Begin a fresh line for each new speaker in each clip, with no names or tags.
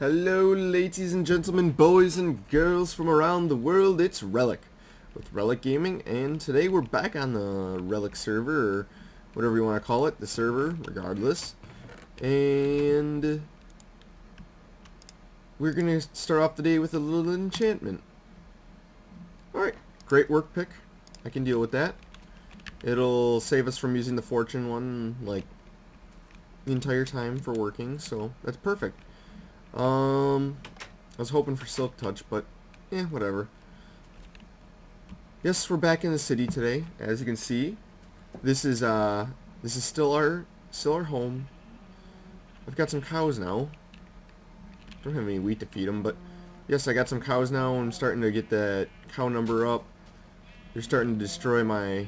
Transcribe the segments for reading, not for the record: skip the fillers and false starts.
Hello ladies and gentlemen, boys and girls from around the world, it's Relic with Relic Gaming, and today we're back on the Relic server, or whatever you want to call it, the server, regardless. And we're going to start off the day with a little enchantment. Alright, great work pick. I can deal with that. It'll save us from using the fortune one, like, the entire time for working, so that's perfect. I was hoping for Silk Touch, but whatever. Yes, we're back in the city today. As you can see, this is still our home. I've got some cows now. Don't have any wheat to feed them, but yes, I got some cows now. I'm starting to get that cow number up. They're starting to destroy my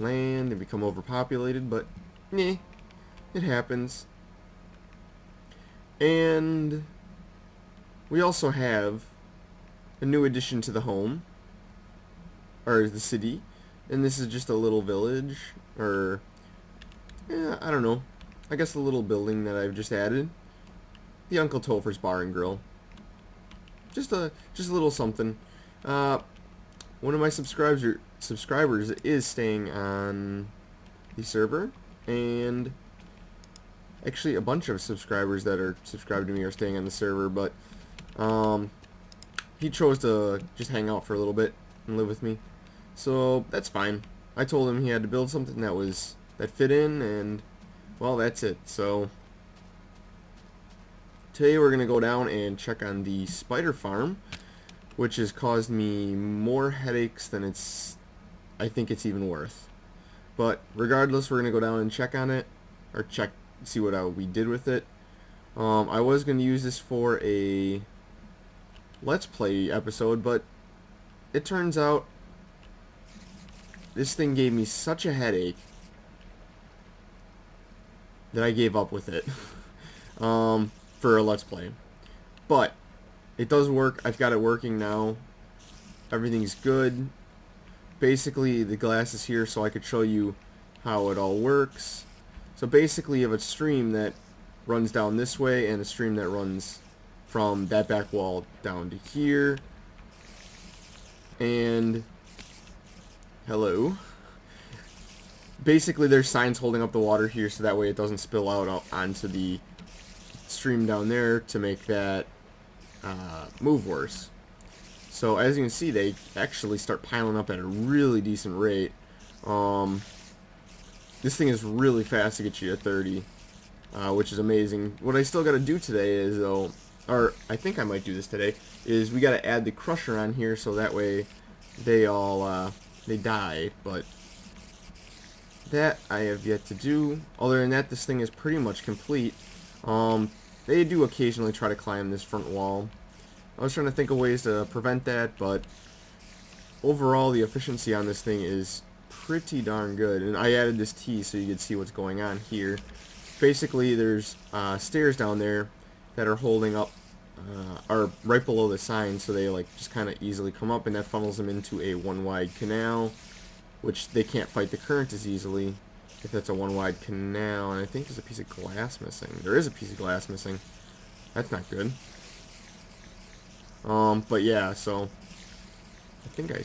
land and become overpopulated, but it happens. And we also have a new addition to the home, or the city, and this is just a little village, or I don't know, I guess a little building that I've just added. The Uncle Topher's Bar and Grill. Just a little something. One of my subscribers is staying on the server, and actually a bunch of subscribers that are subscribed to me are staying on the server, but he chose to just hang out for a little bit and live with me, so that's fine. I told him he had to build something that fit in, and well, that's it. So today we're gonna go down and check on the spider farm, which has caused me more headaches than I think it's even worth. But regardless, we're gonna go down and check on it, or see what we did with it. I was going to use this for a Let's Play episode, but it turns out this thing gave me such a headache that I gave up with it for a Let's Play. But it does work. I've got it working now. Everything's good. Basically, the glass is here so I could show you how it all works. So basically, you have a stream that runs down this way and a stream that runs from that back wall down to here. And hello. Basically, there's signs holding up the water here so that way it doesn't spill out onto the stream down there to make that move worse. So as you can see, they actually start piling up at a really decent rate. This thing is really fast to get you to 30, which is amazing. What I still got to do today is, though, or I think I might do this today, is we got to add the crusher on here so that way they all, they die, but that I have yet to do. Other than that, this thing is pretty much complete. They do occasionally try to climb this front wall. I was trying to think of ways to prevent that, but overall the efficiency on this thing is pretty darn good. And I added this T so you could see what's going on here. Basically, there's stairs down there that are holding up, are right below the sign, so they like just kind of easily come up, and that funnels them into a one-wide canal, which they can't fight the current as easily if that's a one-wide canal. And I think there's a piece of glass missing. There is a piece of glass missing. That's not good. But yeah, so I think I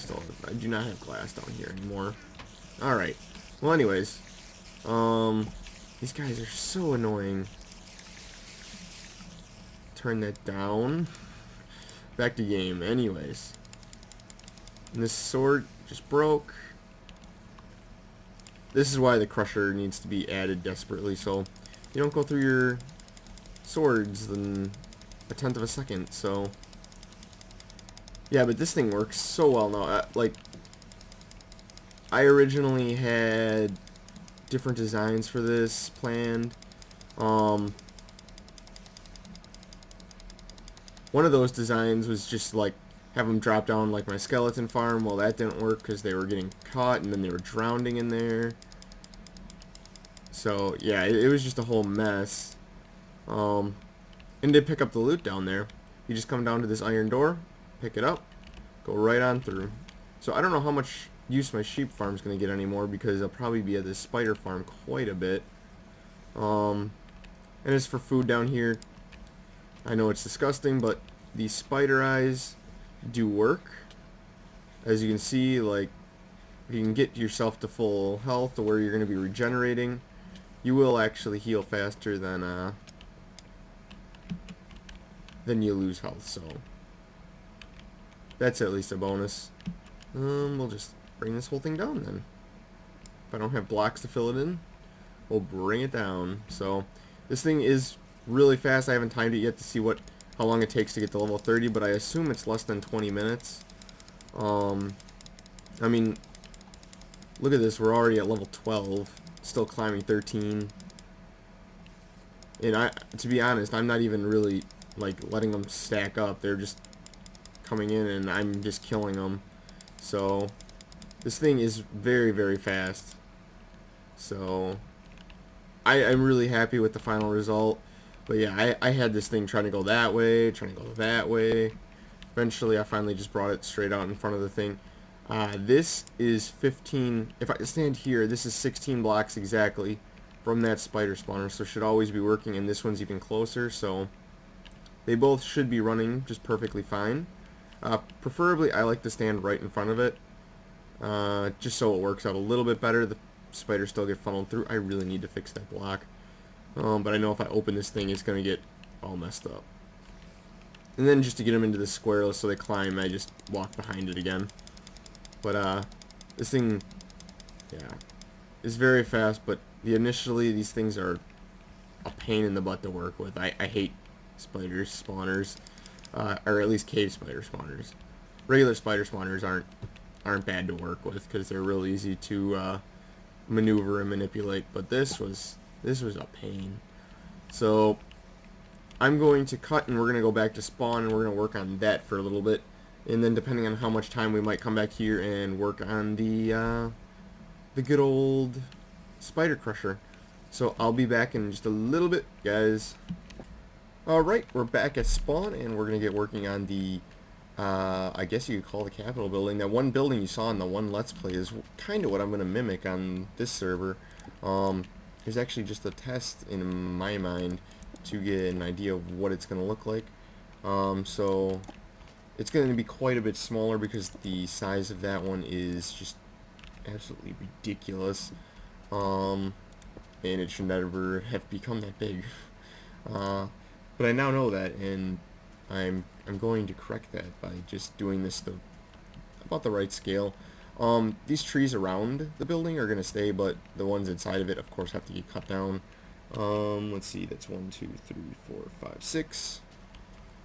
do not have glass down here anymore. Alright. Well, anyways, these guys are so annoying. Turn that down. Back to game. Anyways. And this sword just broke. This is why the crusher needs to be added desperately, so you don't go through your swords in a tenth of a second, so yeah, but this thing works so well now. Like, I originally had different designs for this planned. One of those designs was just like have them drop down like my skeleton farm. Well, that didn't work because they were getting caught and then they were drowning in there. So yeah, it was just a whole mess. And to pick up the loot down there, you just come down to this iron door, pick it up, go right on through. So I don't know how much use my sheep farm's going to get anymore because I'll probably be at this spider farm quite a bit. And as for food down here, I know it's disgusting, but these spider eyes do work. As you can see, like, if you can get yourself to full health or where you're going to be regenerating, you will actually heal faster than you lose health. So that's at least a bonus. We'll just bring this whole thing down then. If I don't have blocks to fill it in, we'll bring it down. So this thing is really fast. I haven't timed it yet to see how long it takes to get to level 30, but I assume it's less than 20 minutes. I mean, look at this. We're already at level 12, still climbing 13. And to be honest, I'm not even really like letting them stack up. They're just coming in and I'm just killing them. So this thing is very, very fast. So I'm really happy with the final result. But yeah, I had this thing trying to go that way, trying to go that way. Eventually I finally just brought it straight out in front of the thing. This is 15, if I stand here, this is 16 blocks exactly from that spider spawner, so should always be working, and this one's even closer, so they both should be running just perfectly fine. Preferably I like to stand right in front of it, just so it works out a little bit better. The spiders still get funneled through. I really need to fix that block, but I know if I open this thing, it's going to get all messed up. And then just to get them into the square so they climb, I just walk behind it again. But this thing, yeah, is very fast, but initially these things are a pain in the butt to work with. I hate spider spawners, or at least cave spider spawners. Regular spider spawners aren't bad to work with because they're real easy to maneuver and manipulate, but this was a pain. So I'm going to cut and we're going to go back to spawn and we're going to work on that for a little bit. And then depending on how much time we might come back here and work on the good old spider crusher. So I'll be back in just a little bit, guys. Alright, we're back at spawn and we're going to get working on the, I guess you could call the Capitol building. That one building you saw in the one Let's Play is kind of what I'm going to mimic on this server. There's actually just a test in my mind to get an idea of what it's going to look like. So it's going to be quite a bit smaller because the size of that one is just absolutely ridiculous. And it should never have become that big. But I now know that, and I'm going to correct that by just doing this about the right scale. These trees around the building are going to stay, but the ones inside of it, of course, have to get cut down. Let's see, that's 1, 2, 3, 4, 5, 6.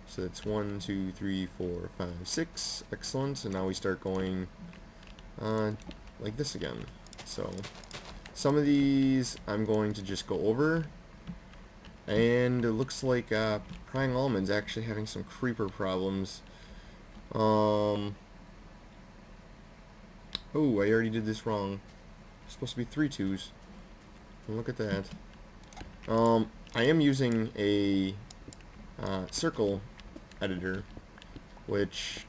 So that's 1, 2, 3, 4, 5, 6. Excellent. So now we start going like this again. So some of these I'm going to just go over. And it looks like Prying Almond's actually having some creeper problems. Oh, I already did this wrong. It's supposed to be 3 2s. Look at that. I am using a circle editor, which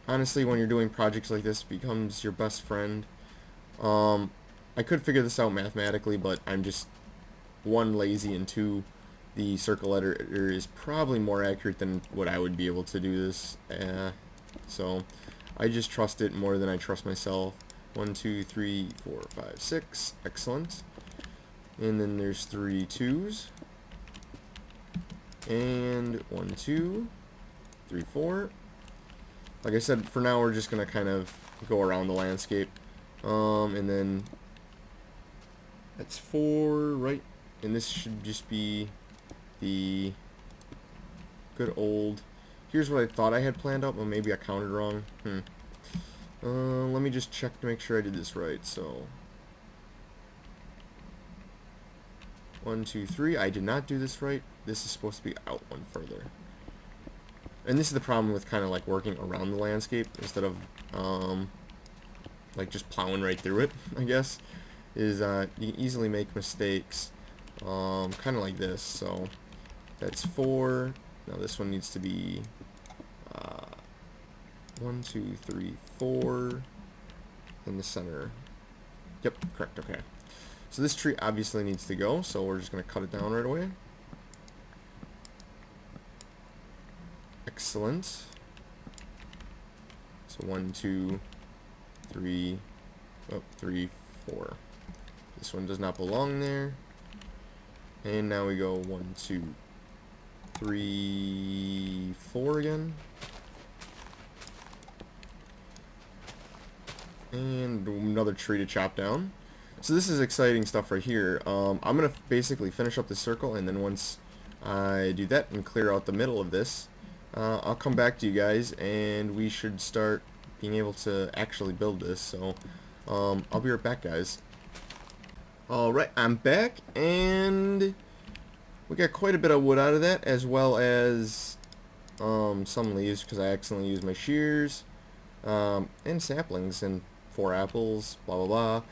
honestly, when you're doing projects like this, becomes your best friend. I could figure this out mathematically, but I'm just 1, lazy, and 2, the circle editor is probably more accurate than what I would be able to do this. So I just trust it more than I trust myself. 1, 2, 3, 4, 5, 6. Excellent. And then there's 3 2s. And 1, 2, 3, 4. Like I said, for now we're just gonna kind of go around the landscape. And then that's 4, right? And this should just be the good old. Here's what I thought I had planned out, but maybe I counted wrong. Let me just check to make sure I did this right. So 1, 2, 3. I did not do this right. This is supposed to be out 1 further. And this is the problem with kind of like working around the landscape instead of like just plowing right through it, I guess, is you can easily make mistakes, kind of like this. So that's 4. Now this one needs to be 1, 2, 3, 4 in the center. Yep, correct. Okay. So this tree obviously needs to go, so we're just going to cut it down right away. Excellent. So 1, 2, 3, oh, 3, 4. This one does not belong there. And now we go 1, 2, 3, 4 again. And another tree to chop down. So this is exciting stuff right here. I'm going to basically finish up the circle, and then once I do that and clear out the middle of this, I'll come back to you guys, and we should start being able to actually build this. So I'll be right back, guys. Alright, I'm back, and we got quite a bit of wood out of that, as well as some leaves, because I accidentally used my shears, and saplings, and 4 apples, blah blah blah.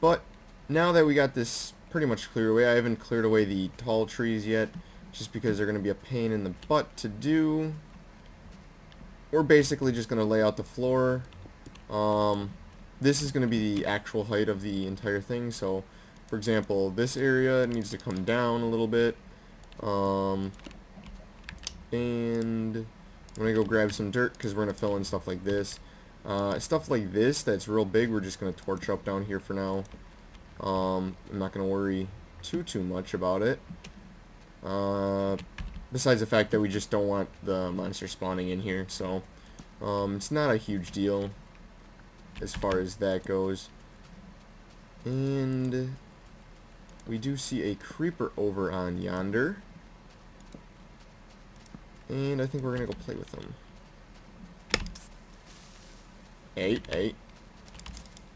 But now that we got this pretty much cleared away, I haven't cleared away the tall trees yet, just because they're going to be a pain in the butt to do. We're basically just going to lay out the floor. This is going to be the actual height of the entire thing, so for example, this area needs to come down a little bit. And I'm going to go grab some dirt, because we're going to fill in stuff like this. Stuff like this that's real big, we're just going to torch up down here for now. I'm not going to worry too much about it. Besides the fact that we just don't want the monster spawning in here, so it's not a huge deal as far as that goes. And we do see a creeper over on yonder, and I think we're gonna go play with him. Hey.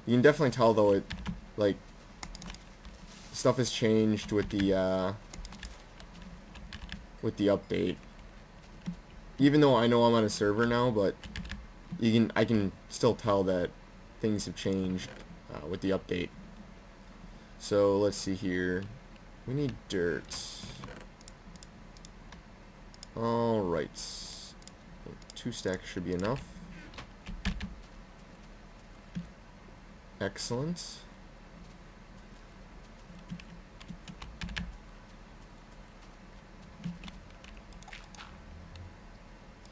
You can definitely tell though, it like stuff has changed with the update. Even though I know I'm on a server now, but I can still tell that things have changed with the update. So let's see here. We need dirt. Alright. 2 stacks should be enough. Excellent.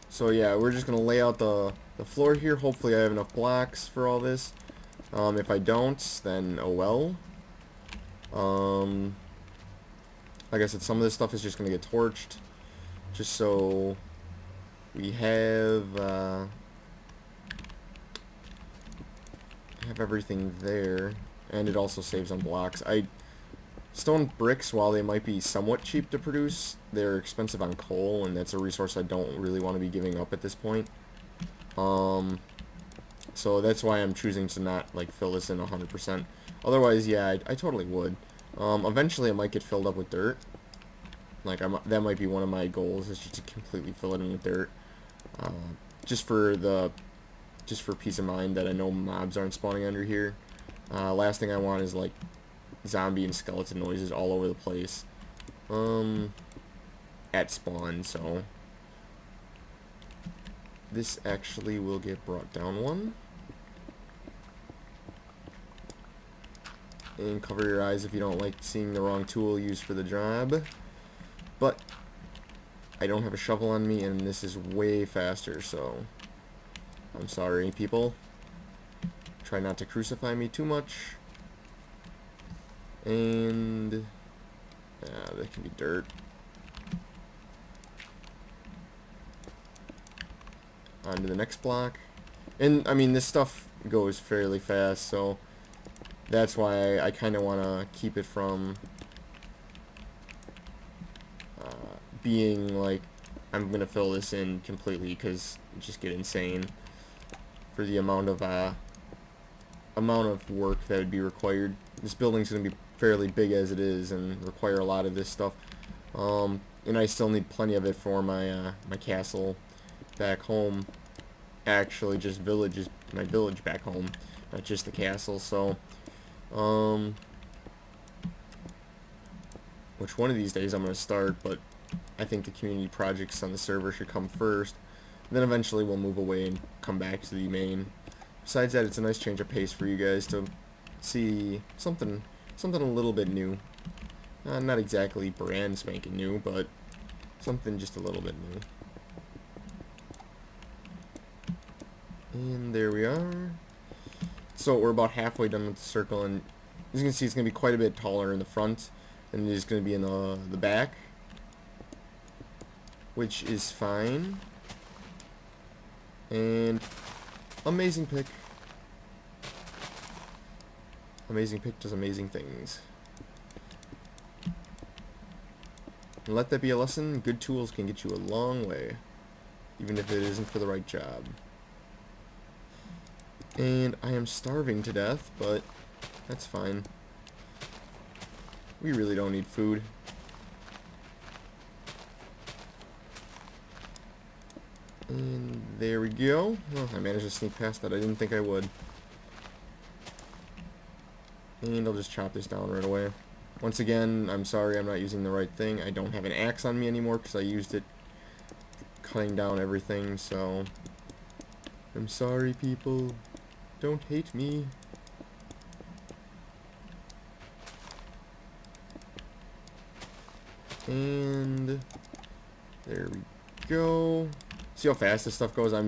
So yeah, we're just going to lay out the floor here. Hopefully I have enough blocks for all this. If I don't, then oh well. Like I said, some of this stuff is just going to get torched. Just so we have everything there. And it also saves on blocks. Stone bricks, while they might be somewhat cheap to produce, they're expensive on coal, and that's a resource I don't really want to be giving up at this point. So that's why I'm choosing to not like fill this in 100%. Otherwise, yeah, I totally would. Eventually, it might get filled up with dirt. Like that might be one of my goals, is just to completely fill it in with dirt, just for peace of mind that I know mobs aren't spawning under here. Last thing I want is like zombie and skeleton noises all over the place at spawn. So this actually will get brought down one. And cover your eyes if you don't like seeing the wrong tool used for the job. But I don't have a shovel on me, and this is way faster, so I'm sorry, people. Try not to crucify me too much. And that can be dirt. On to the next block. And I mean, this stuff goes fairly fast, so that's why I kind of want to keep it from being like I'm gonna fill this in completely, because it just get insane for the amount of work that would be required. This building's gonna be fairly big as it is and require a lot of this stuff, and I still need plenty of it for my my castle back home. Actually, just my village back home, not just the castle. So which one of these days I'm gonna start, but I think the community projects on the server should come first. Then eventually we'll move away and come back to the main. Besides that, it's a nice change of pace for you guys to see something a little bit new. Not exactly brand spanking new, but something just a little bit new. And there we are. So we're about halfway done with the circle, and as you can see, it's going to be quite a bit taller in the front than it is going to be in the back, which is fine. And amazing pick. Amazing pick does amazing things. And let that be a lesson. Good tools can get you a long way, even if it isn't for the right job. And I am starving to death, but that's fine. We really don't need food. And there we go. Well, I managed to sneak past that. I didn't think I would. And I'll just chop this down right away. Once again, I'm sorry I'm not using the right thing. I don't have an axe on me anymore because I used it cutting down everything, so I'm sorry, people. Don't hate me. And there we go. See how fast this stuff goes? I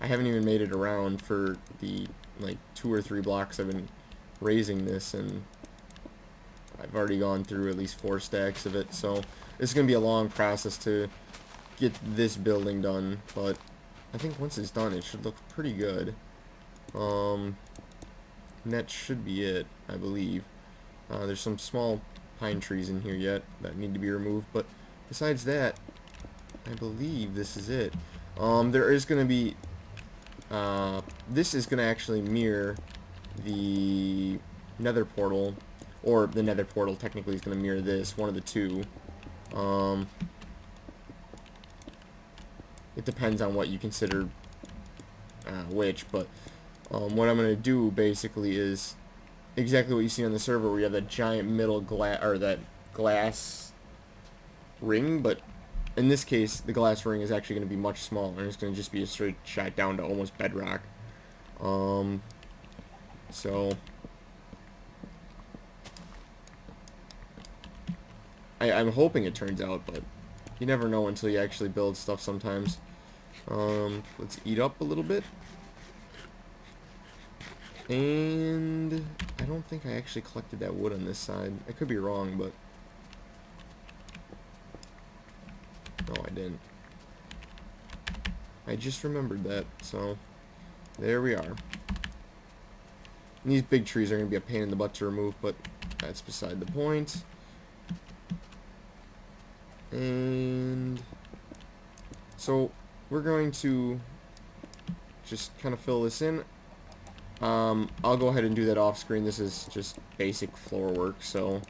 haven't even made it around for the like 2 or 3 blocks I've been raising this, and I've already gone through at least 4 stacks of it, so it's gonna be a long process to get this building done, but I think once it's done it should look pretty good. And that should be it, I believe. There's some small pine trees in here yet that need to be removed, but besides that, I believe this is it. There is going to be, this is going to actually mirror the nether portal, or the nether portal technically is going to mirror this, one of the two. It depends on what you consider which, but what I'm going to do basically is exactly what you see on the server, where you have that giant middle glass, or that glass ring, but in this case the glass ring is actually going to be much smaller, and it's going to just be a straight shot down to almost bedrock. So I'm hoping it turns out, but you never know until you actually build stuff sometimes. Let's eat up a little bit. And I don't think I actually collected that wood on this side. I could be wrong, but no, I didn't. I just remembered that, so there we are. And these big trees are going to be a pain in the butt to remove, but that's beside the point. And so we're going to just kind of fill this in. I'll go ahead and do that off screen. This is just basic floor work, so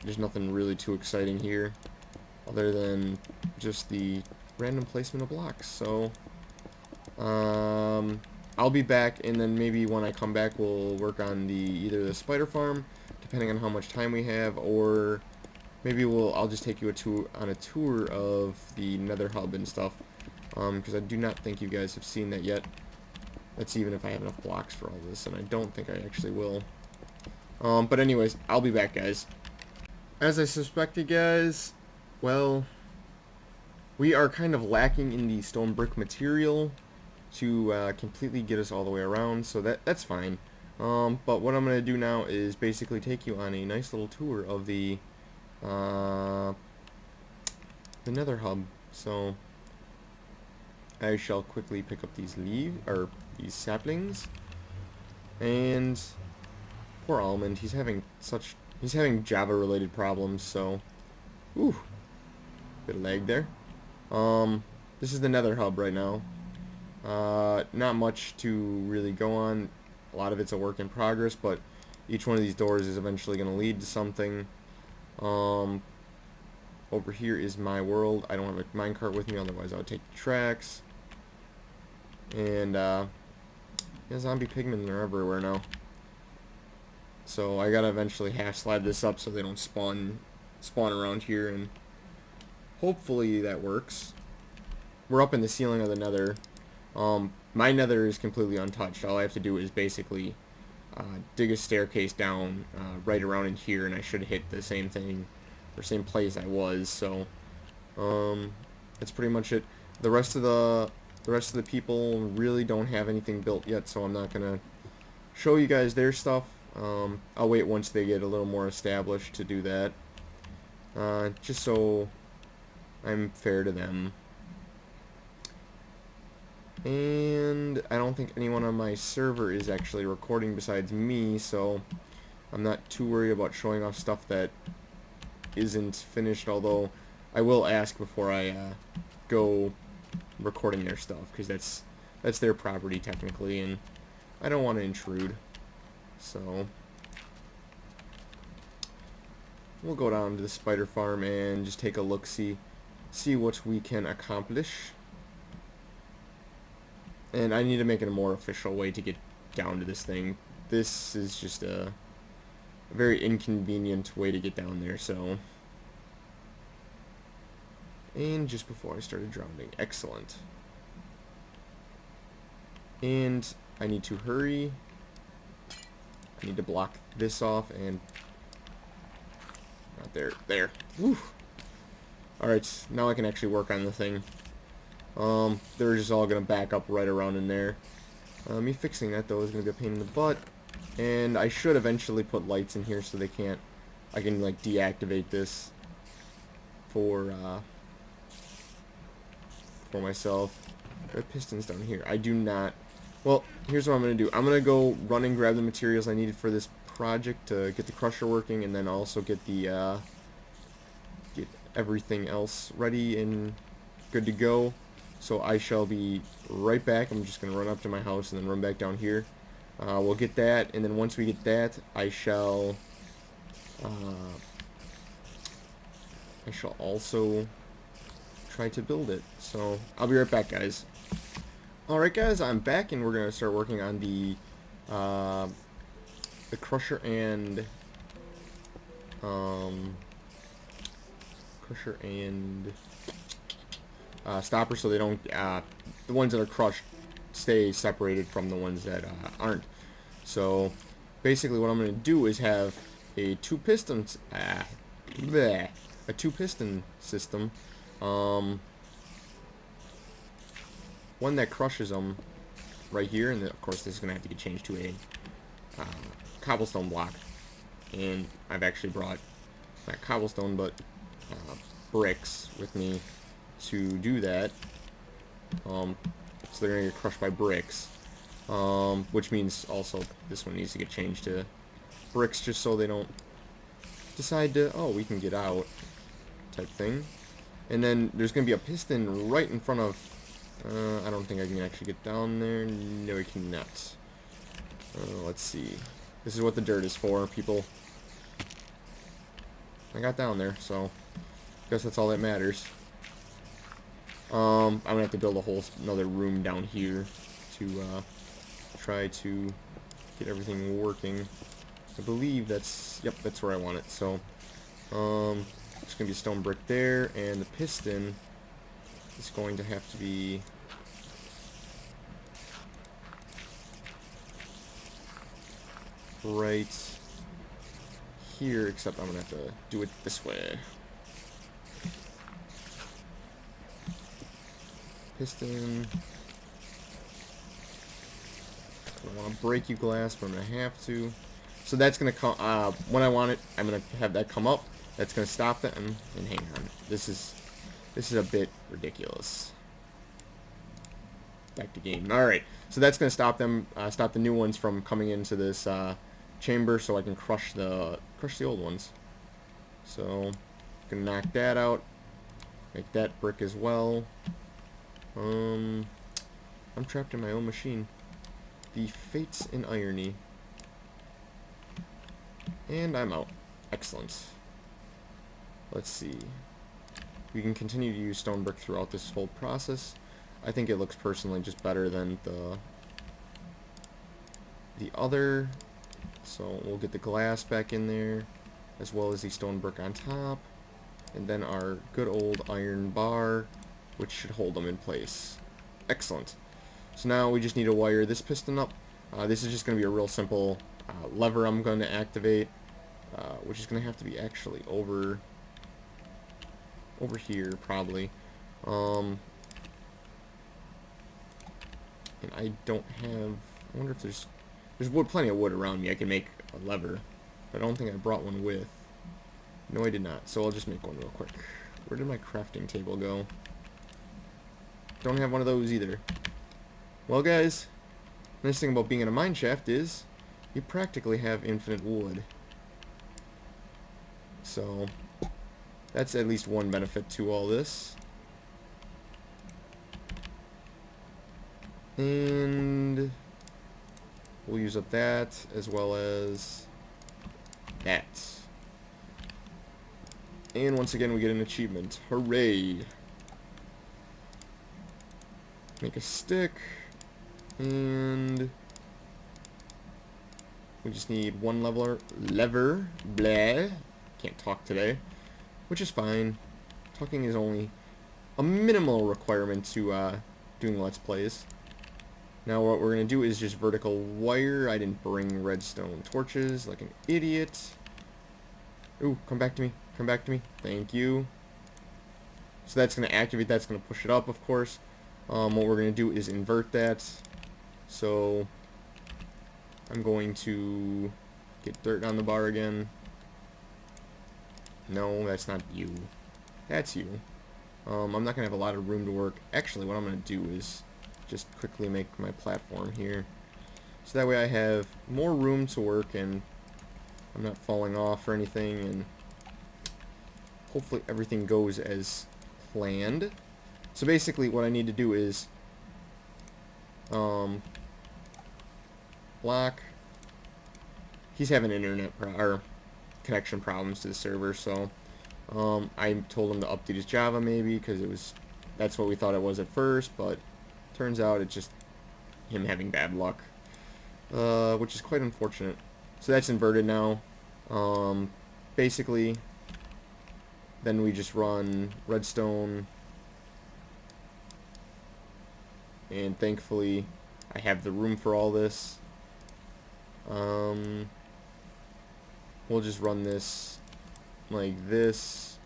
there's nothing really too exciting here other than just the random placement of blocks. So I'll be back, and then maybe when I come back we'll work on either the spider farm, depending on how much time we have, or maybe I'll just take you on a tour of the nether hub and stuff, because I do not think you guys have seen that yet. That's even if I have enough blocks for all this, and I don't think I actually will. But anyways, I'll be back, guys. As I suspected, guys, well, we are kind of lacking in the stone brick material to completely get us all the way around, so that's fine. But what I'm going to do now is basically take you on a nice little tour of the nether hub. So I shall quickly pick up these these saplings. And poor Almond, he's having Java related problems, so ooh, bit of lag there. This is the nether hub right now. Not much to really go on. A lot of it's a work in progress, but each one of these doors is eventually going to lead to something. Over here is my world. I don't have a minecart with me, otherwise I would take the tracks. And yeah, zombie pigmen are everywhere now. So I gotta eventually half slab this up so they don't spawn around here, and hopefully that works. We're up in the ceiling of the nether. My nether is completely untouched. All I have to do is basically dig a staircase down right around in here, and I should hit the same thing, or same place I was. So that's pretty much it. The rest of the The rest of the people really don't have anything built yet, so I'm not going to show you guys their stuff. I'll wait once they get a little more established to do that. Just so I'm fair to them. And I don't think anyone on my server is actually recording besides me, so I'm not too worried about showing off stuff that isn't finished, although I will ask before I go recording their stuff, because that's their property technically, and I don't want to intrude. So we'll go down to the spider farm and just take a look, see what we can accomplish. And I need to make it a more official way to get down to this thing. This is just a very inconvenient way to get down there, so. And just before I started drowning. Excellent. And I need to hurry. I need to block this off and... Not there. There. Woo! Alright, now I can actually work on the thing. They're just all gonna back up right around in there. Me fixing that though is gonna be a pain in the butt. And I should eventually put lights in here so they can't... I can like deactivate this for myself. There are pistons down here. I do not... Well, here's what I'm gonna do. I'm gonna go run and grab the materials I needed for this project to get the crusher working, and then also get the get everything else ready and good to go. So I shall be right back. I'm just going to run up to my house and then run back down here. We'll get that, and then once we get that, I shall also try to build it. So I'll be right back, guys. Alright guys, I'm back, and we're going to start working on the crusher and stopper, so they don't, the ones that are crushed stay separated from the ones that aren't. So basically what I'm going to do is have a two piston system, one that crushes them right here, and of course this is going to have to get changed to a cobblestone block, and I've actually brought not cobblestone but bricks with me to do that. So they're gonna get crushed by bricks, which means also this one needs to get changed to bricks, just so they don't decide to, oh, we can get out type thing. And then there's gonna be a piston right in front of, I don't think I can actually get down there. No, I cannot. Let's see. This is what the dirt is for, people. I got down there, so I guess that's all that matters. I'm gonna have to build a whole another room down here to try to get everything working. I believe that's, yep, that's where I want it. So it's gonna be a stone brick there, and the piston is going to have to be right here, except I'm gonna have to do it this way. Piston. I don't want to break you glass, but I'm gonna have to. So that's gonna come when I want it. I'm gonna have that come up. That's gonna stop that, and hang on. This is a bit ridiculous. Back to game. All right. So that's gonna stop them, stop the new ones from coming into this chamber, so I can crush the old ones. So gonna knock that out. Make that brick as well. I'm trapped in my own machine. The fates in irony. And I'm out. Excellent. Let's see. We can continue to use stone brick throughout this whole process. I think it looks personally just better than the other. So we'll get the glass back in there, as well as the stone brick on top. And then our good old iron bar, which should hold them in place. Excellent. So now we just need to wire this piston up. This is just going to be a real simple lever I'm going to activate, which is going to have to be actually over here probably. And I don't have... I wonder if there's... There's wood, plenty of wood around me. I can make a lever. But I don't think I brought one with. No, I did not. So I'll just make one real quick. Where did my crafting table go? Don't have one of those either. Well, guys, the nice thing about being in a mine shaft is you practically have infinite wood. So that's at least one benefit to all this. And we'll use up that as well as that. And once again we get an achievement. Hooray! Make a stick. And we just need one lever. Blah. Can't talk today. Which is fine. Talking is only a minimal requirement to doing Let's Plays. Now what we're going to do is just vertical wire. I didn't bring redstone torches like an idiot. Ooh, come back to me. Come back to me. Thank you. So that's going to activate. That's going to push it up, of course. What we're going to do is invert that. So I'm going to get dirt on the bar again. No, that's not you. That's you. I'm not going to have a lot of room to work. Actually, what I'm going to do is just quickly make my platform here. So that way I have more room to work and I'm not falling off or anything, and hopefully everything goes as planned. So basically what I need to do is block. He's having internet or connection problems to the server, so I told him to update his Java maybe, because that's what we thought it was at first, but turns out it's just him having bad luck, which is quite unfortunate. So that's inverted now. Basically, then we just run redstone, and thankfully I have the room for all this. We'll just run this like this,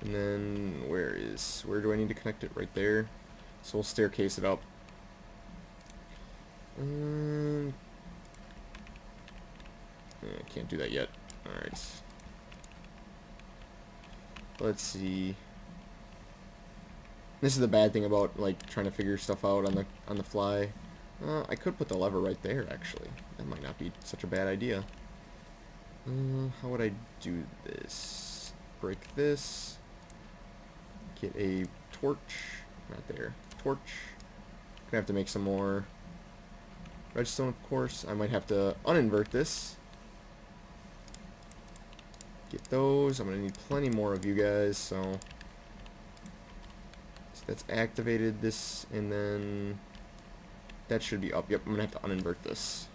and then where do I need to connect it? Right there. So we'll staircase it up. I can't do that yet. Alright. Let's see. This is the bad thing about like trying to figure stuff out on the fly. I could put the lever right there, actually. That might not be such a bad idea. How would I do this? Break this. Get a torch. Not there. Torch. Gonna have to make some more redstone, of course. I might have to uninvert this. Get those. I'm gonna need plenty more of you guys, so that's activated. This, and then that should be up. Yep, I'm gonna have to uninvert this.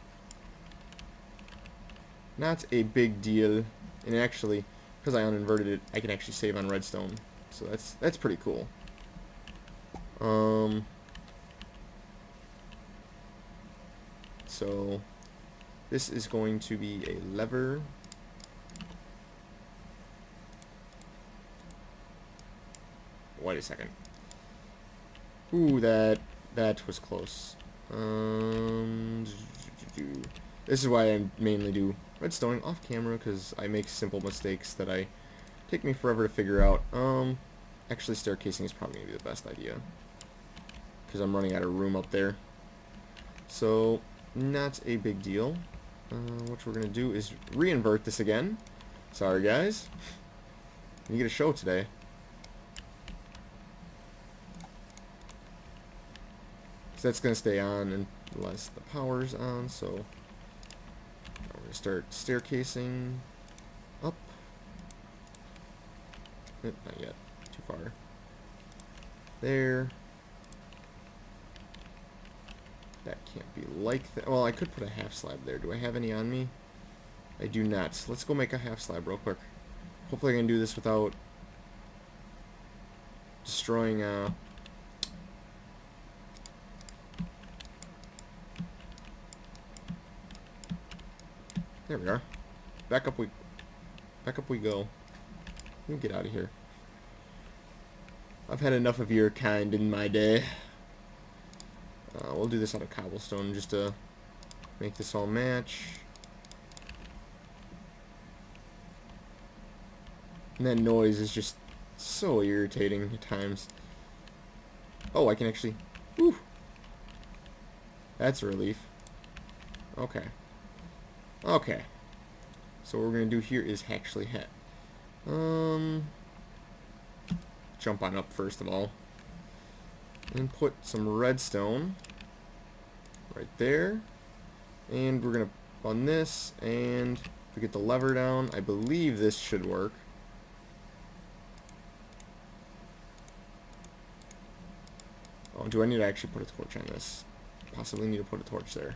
Not a big deal, and actually, because I uninverted it, I can actually save on redstone, so that's pretty cool. So this is going to be a lever. Wait a second. Ooh, that was close. This is why I mainly do redstoning off camera, because I make simple mistakes that take me forever to figure out. Actually, staircasing is probably going to be the best idea, because I'm running out of room up there. So, not a big deal. What we're going to do is re-invert this again. Sorry, guys. You get a show today. So that's going to stay on unless the power's on, so we're going to start staircasing up. Not yet. Too far. There. That can't be like that. Well, I could put a half slab there. Do I have any on me? I do not. So let's go make a half slab real quick. Hopefully I can do this without destroying there we are. Back up we go. Let me get out of here. I've had enough of your kind in my day. We'll do this out of cobblestone just to make this all match. And that noise is just so irritating at times. Oh, I can actually... Whew. That's a relief. Okay. Okay. So what we're going to do here is actually jump on up first of all. And put some redstone right there. And we're going to on this, and if we get the lever down, I believe this should work. Oh, do I need to actually put a torch on this? Possibly need to put a torch there.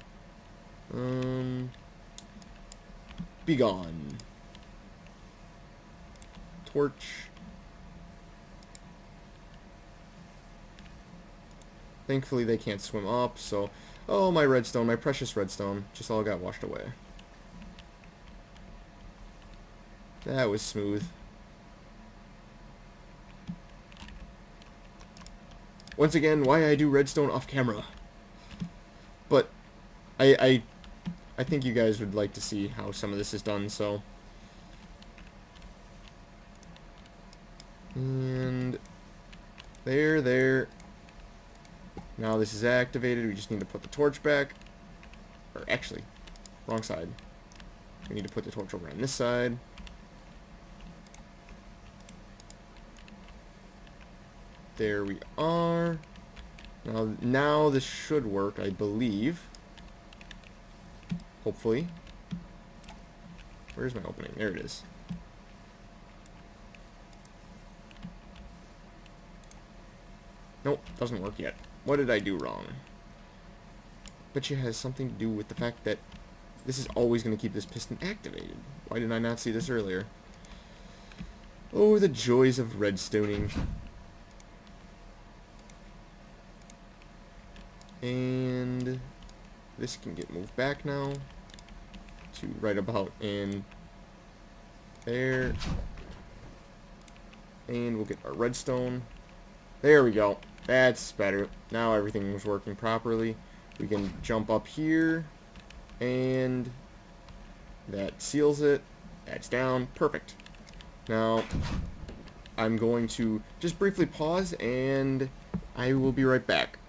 Be gone. Torch. Thankfully they can't swim up, so... Oh, my redstone, my precious redstone, just all got washed away. That was smooth. Once again, why I do redstone off camera. But I think you guys would like to see how some of this is done, so... And... There. Now this is activated, we just need to put the torch back. Or actually, wrong side. We need to put the torch over on this side. There we are. Now this should work, I believe. Hopefully. Where's my opening? There it is. Nope, doesn't work yet. What did I do wrong? Bet you it has something to do with the fact that this is always going to keep this piston activated. Why did I not see this earlier? Oh, the joys of redstoning. And this can get moved back now to right about in there. And we'll get our redstone. There we go. That's better. Now everything was working properly. We can jump up here, and that seals it. That's down. Perfect. Now, I'm going to just briefly pause, and I will be right back.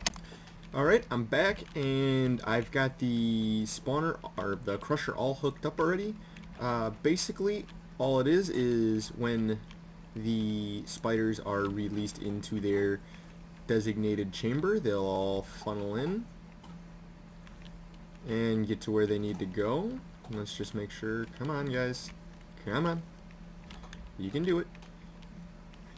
Alright, I'm back, and I've got the spawner, or the crusher, all hooked up already. Basically, all it is when the spiders are released into their designated chamber, they'll all funnel in and get to where they need to go. Let's just make sure. Come on, guys. Come on. You can do it.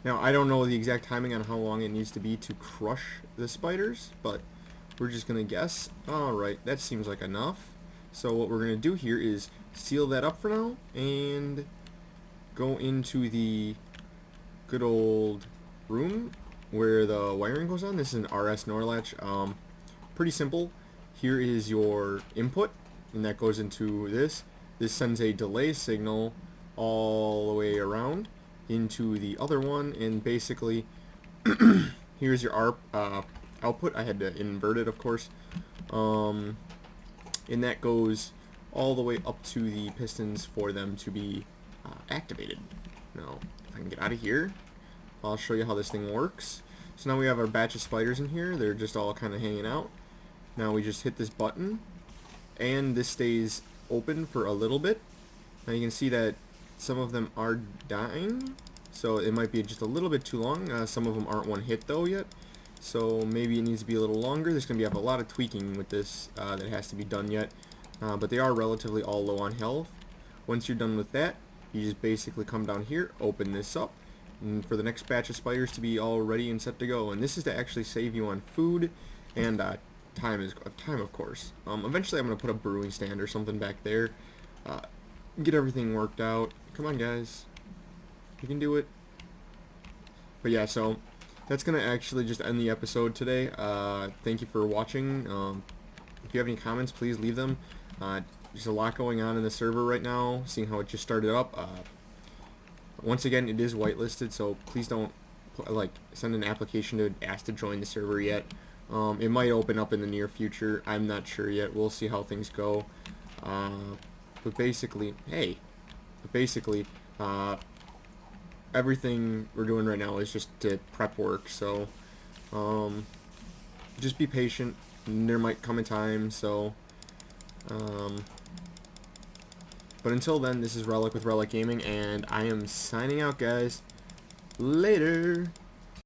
Now, I don't know the exact timing on how long it needs to be to crush the spiders, but we're just going to guess. Alright, that seems like enough. So what we're going to do here is seal that up for now and go into the good old room where the wiring goes on. This is an RS NOR latch. Pretty simple. Here is your input, and that goes into this. This sends a delay signal all the way around into the other one, and basically here's your output. I had to invert it, of course. And that goes all the way up to the pistons for them to be activated. Now, if I can get out of here, I'll show you how this thing works. So now we have our batch of spiders in here. They're just all kind of hanging out. Now we just hit this button, and this stays open for a little bit. Now you can see that some of them are dying, so it might be just a little bit too long. Some of them aren't one hit though yet, so maybe it needs to be a little longer. There's going to be a lot of tweaking with this that has to be done yet, but they are relatively all low on health. Once you're done with that, you just basically come down here, open this up, and for the next batch of spiders to be all ready and set to go. And this is to actually save you on food and time, of course. Eventually I'm going to put a brewing stand or something back there. Get everything worked out. Come on, guys. You can do it. But yeah, so that's going to actually just end the episode today. Thank you for watching. If you have any comments, please leave them. There's a lot going on in the server right now, seeing how it just started up. Once again, it is whitelisted, so please don't send an application to ask to join the server yet. It might open up in the near future. I'm not sure yet. We'll see how things go. But basically, uh, everything we're doing right now is just to prep work. So just be patient. And there might come a time. So, but until then, this is Relic with Relic Gaming, and I am signing out, guys. Later.